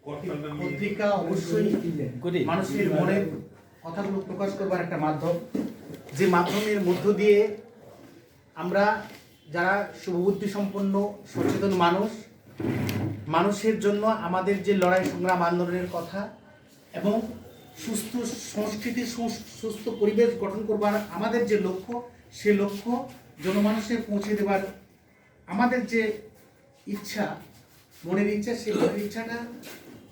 পত্রিকা অবশ্যই মানুষের মনের কথাগুলো প্রকাশ করবার একটা মাধ্যম, যে মাধ্যমের মধ্য দিয়ে আমরা যারা শুভবুদ্ধি সম্পন্ন সচেতন মানুষের জন্য আমাদের যে লড়াই সংগ্রাম আন্দোলনের কথা এবং সুস্থ সংস্কৃতি সুস্থ পরিবেশ গঠন করবার আমাদের যে লক্ষ্য, সে লক্ষ্য জনমানুষে পৌঁছে দেবার আমাদের যে ইচ্ছা, মনের ইচ্ছা, সেই মনের ইচ্ছাটা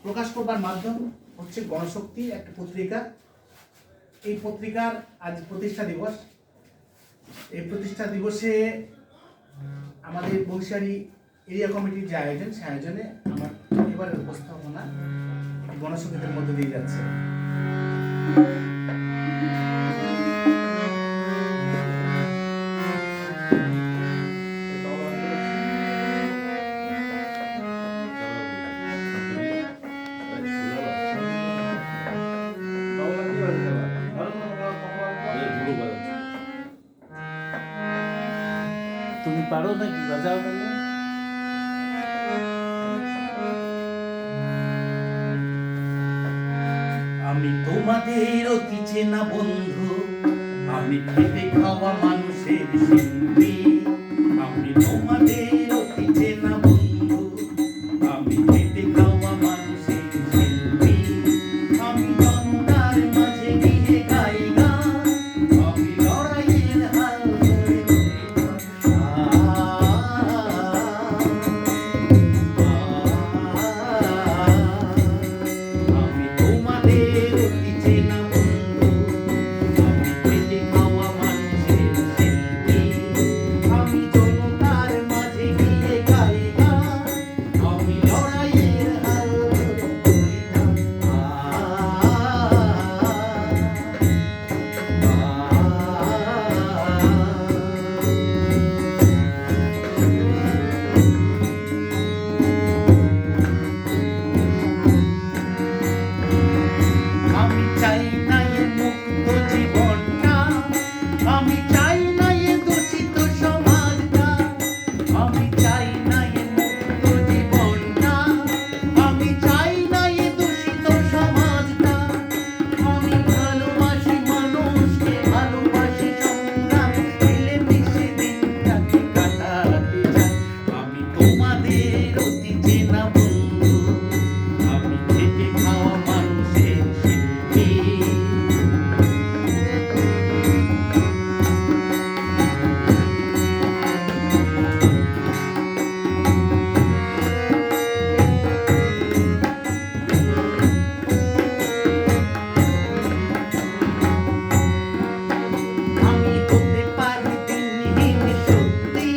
প্রকাশ করবার মাধ্যম হচ্ছে গণশক্তি একটা পত্রিকা। এই পত্রিকার আজ প্রতিষ্ঠা দিবস। এই প্রতিষ্ঠা দিবসে আমাদের বংশিয়ারি এরিয়া কমিটির যে আয়োজন, সে আয়োজনে আমার এবারের উপস্থাপনা গণশক্তিদের মধ্যে দিয়ে যাচ্ছে। তুমি পারো নাকি বাজাও তাহলে? আমি তোমাদের অতি চেনা বন্ধু, আমি খেতে খাওয়া মানুষের শিল্পী। আমি তোমাদের অতি চেনা বন্ধু, আমি খেতে খাওয়া মানুষের শিল্পী। আমি জনতার মাঝে গিয়ে গাই গান, আমি লড়াইয়ের হাল ধরে আমি তোমাদের অতি চেনা বন্ধু, আমি খেতে খাওয়া মানুষের শিল্পী। আমি জনতার মাঝে গিয়ে গাই গান, আমি লড়াইয়ের হাল ধরে আমি চাই না এ মুক্ত জীবনটা, আমি চাই না এ দূষিত সমাজটা। আমি চাই না এ মুক্ত জীবনটা, আমি চাই না এ দূষিত সমাজটা। আমি ভালোবাসি মানুষকে, ভালোবাসি সংগ্রাম, মিলেমিশে দিনটাকে কাটাতে চাই। আমি তোমাদের অতি চেনা বন্ধু, আমি খেতে খাওয়া মানুষের শিল্পী। আমি হতে পারি দিনহীন সত্যি,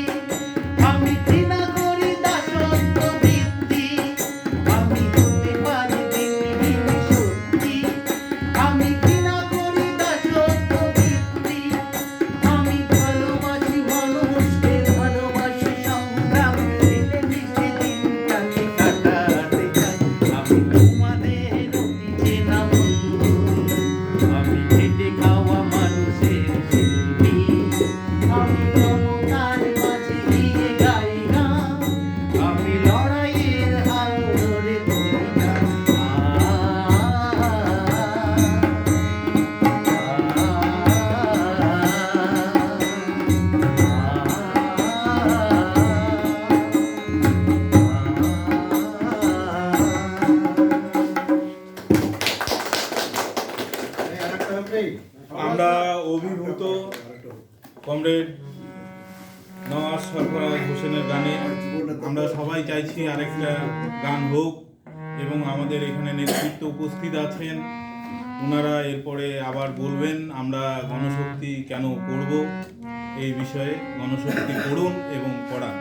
আমি ঘৃণা করি দাসত্ব বৃত্তি। আমি হতে পারি দিনহীন সত্যি, আমি ঘৃণা করি দাসত্ব বৃত্তি। আমি ভালোবাসি মানুষকে, ভালোবাসি সংগ্রাম, মিলেমিশে দিনটাকে কাটাতে চাই। আমি তোমাদের অতি চেনা বন্ধু, আমি খেটে খাওয়া মানুষের শিল্পী। আমি জনতার মাঝে গিয়ে গাই গান, আমি লড়াইয়ের হাল ধরে ধরি গান। আমরা অভিভূত কমরেড নওয়াজ সরফরাজ হোসেনের গানে আমরা সবাই চাইছি আরেকটা গান হোক, এবং আমাদের এখানে নেতৃত্ব উপস্থিত আছেন, ওনারা এরপরে আবার বলবেন আমরা গণশক্তি কেন করব এই বিষয়ে। গণশক্তি করুন এবং পড়ান।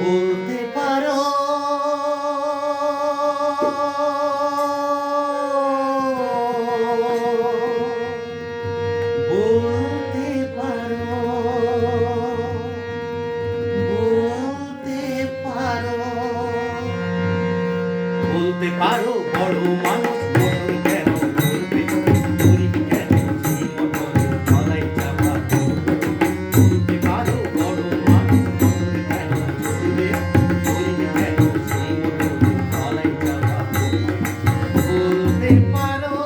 বলতে পারো বলতে পারো বলতে পারো বড় মানুষ মোটর কেন চলবে গরিব কেন সেই মোটরের তলায় চাপা বলতে পারো বড় মানুষ মোটর কেন চলবে গরিব কেন সেই মোটরের তলায় চাপা বলতে পারো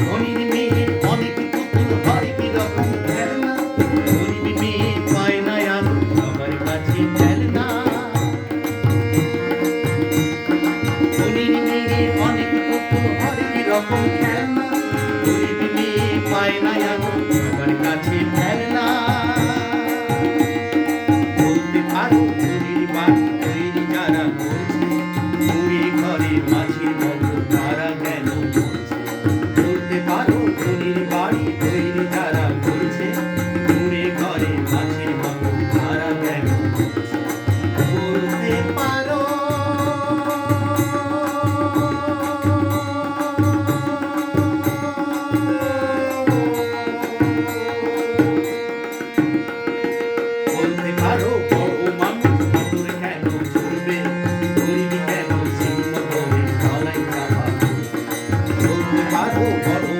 ধনীর মেয়ে অনেক পুতুল হয় কি রকম খেলনা গরিব মেয়ে পায় না আর সবার কাছে খেলনা ধনীর মেয়ে অনেক পুতুল হয় কি রকম খেলনা গরিব মেয়ে পায় না আর সবার কাছে খেলনা বলতে পারো ধনীর বাড়ি তৈরি যারা করছে কুড়ে ঘরে মাঝির মতো তারা কেন করছে বলতে পারো ধনীর বাড়ি তৈরি যারা করছে কুড়ে ঘরে মাঝির মতো তারা কেন করছে বলতে পারো বলতে পারো বড় মানুষ মোটর কেন চলবে গরিব কেন সেই মোটরের তলায় চাপা বলতে পারো বড়